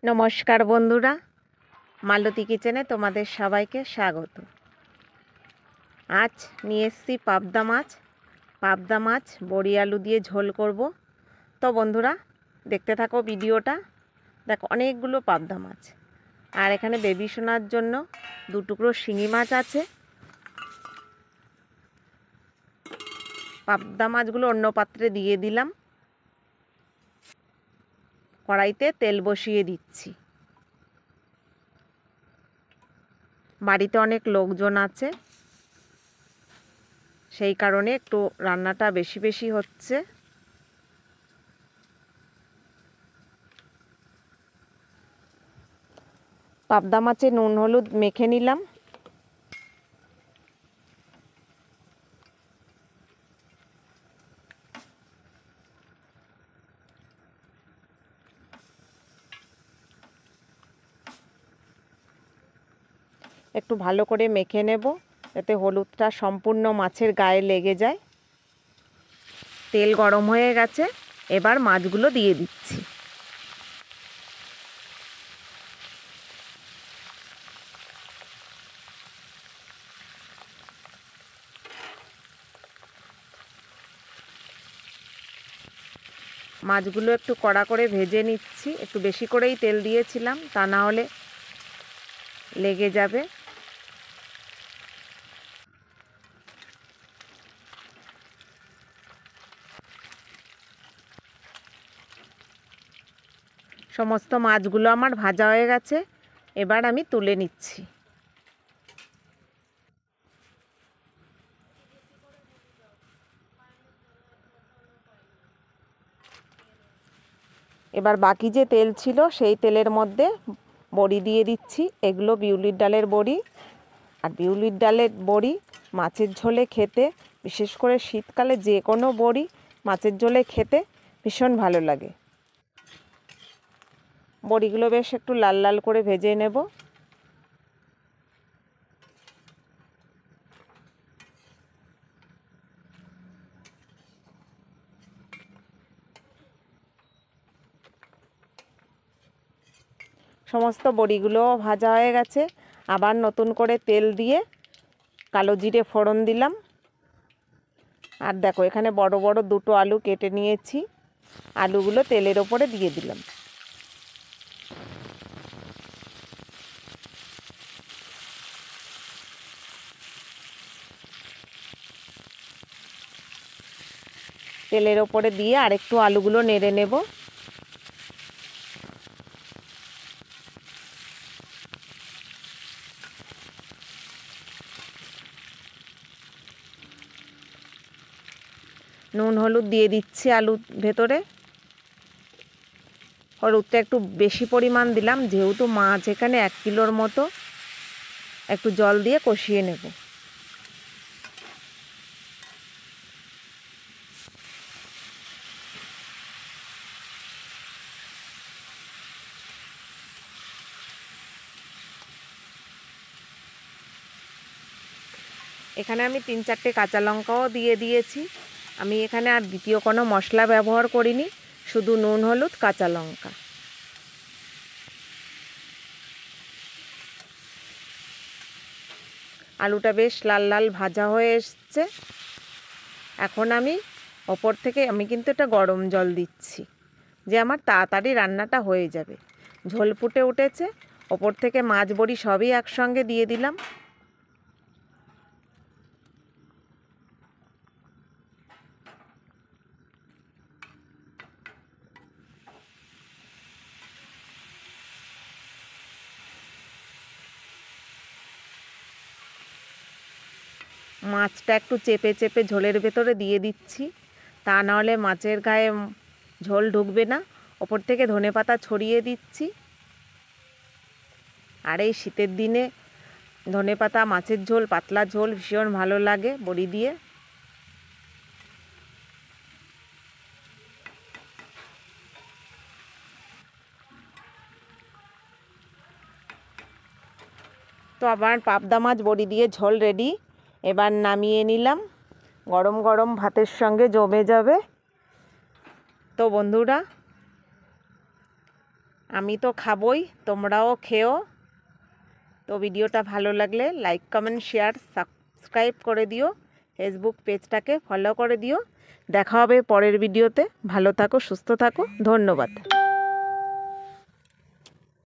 নমস্কার বন্ধুরা, মালতী কিচেনে তোমাদের সবাইকে স্বাগত। আজ নিয়ে এসেছি পাবদা মাছ বড়ি আলু দিয়ে ঝোল করব। তো বন্ধুরা দেখতে থাকো ভিডিওটা। দেখো অনেকগুলো পাবদা মাছ, আর এখানে বেবি সোনার জন্য 2 টুকরো শিঙি মাছ আছে। পাবদা মাছগুলো অন্য পাত্রে দিয়ে দিলাম। কড়াইতে তেল বসিয়ে দিচ্ছি। বাড়িতে অনেক লোকজন আছে, সেই কারণে একটু রান্নাটা বেশি বেশি হচ্ছে। পাবদা মাছে নুন হলুদ মেখে নিলাম। একটু ভালো করে মেখে নেব যাতে হলুদটা সম্পূর্ণ মাছের গায়ে লেগে যায়। তেল গরম হয়ে গেছে, এবার মাছগুলো দিয়ে দিচ্ছি। মাছগুলো একটু কড়া করে ভেজে নিচ্ছি। একটু বেশি করেই তেল দিয়েছিলাম, তা না হলে লেগে যাবে। সমস্ত মাছগুলো আমার ভাজা হয়ে গেছে, এবার আমি তুলে নিচ্ছি। এবার বাকি যে তেল ছিল সেই তেলের মধ্যে বড়ি দিয়ে দিচ্ছি। এগুলো বিউলির ডালের বড়ি, আর বিউলির ডালের বড়ি মাছের ঝোলে খেতে, বিশেষ করে শীতকালে যে কোনো বড়ি মাছের ঝোলে খেতে ভীষণ ভালো লাগে। বড়িগুলো বেশ একটু লাল লাল করে ভেজে নেব। সমস্ত বড়িগুলো ভাজা হয়ে গেছে। আবার নতুন করে তেল দিয়ে কালো জিরে ফোড়ন দিলাম। আর দেখো এখানে বড় বড় 2টো আলু কেটে নিয়েছি, আলুগুলো তেলের ওপরে দিয়ে দিলাম। তেলের ওপরে দিয়ে আরেকটু আলুগুলো নেড়ে নেব। নুন হলুদ দিয়ে দিচ্ছি আলুর ভেতরে। হলুদটা একটু বেশি পরিমাণ দিলাম, যেহেতু মাছ এখানে 1 কিলোর মতো। একটু জল দিয়ে কষিয়ে নেব। এখানে আমি 3-4টে কাঁচা লঙ্কাও দিয়ে দিয়েছি। আমি এখানে আর দ্বিতীয় কোনো মশলা ব্যবহার করিনি, শুধু নুন হলুদ কাঁচা লঙ্কা। আলুটা বেশ লাল লাল ভাজা হয়ে এসছে। এখন আমি ওপর থেকে কিন্তু এটা গরম জল দিচ্ছি, যে আমার তাড়াতাড়ি রান্নাটা হয়ে যাবে। ঝোল ফুটে উঠেছে, ওপর থেকে মাছ বড়ি সবই একসঙ্গে দিয়ে দিলাম। মাছটা একটু চেপে চেপে ঝোলের ভেতরে দিয়ে দিচ্ছি, তা নাহলে মাছের গায়ে ঝোল ঢুকবে না। ওপর থেকে ধনেপাতা ছড়িয়ে দিচ্ছি। আর এই শীতের দিনে ধনেপাতা মাছের ঝোল, পাতলা ঝোল ভীষণ ভালো লাগে বড়ি দিয়ে। তো আবার পাবদা মাছ বড়ি দিয়ে ঝোল রেডি। এবার নামিয়ে নিলাম, গরম গরম ভাতের সঙ্গে জমে যাবে। তো বন্ধুরা আমি তো খাবই, তোমরাও খেও। তো ভিডিওটা ভালো লাগলে লাইক কমেন্ট শেয়ার সাবস্ক্রাইব করে দিও, ফেসবুক পেজটাকে ফলো করে দিও। দেখা হবে পরের ভিডিওতে। ভালো থাকো, সুস্থ থাকো, ধন্যবাদ।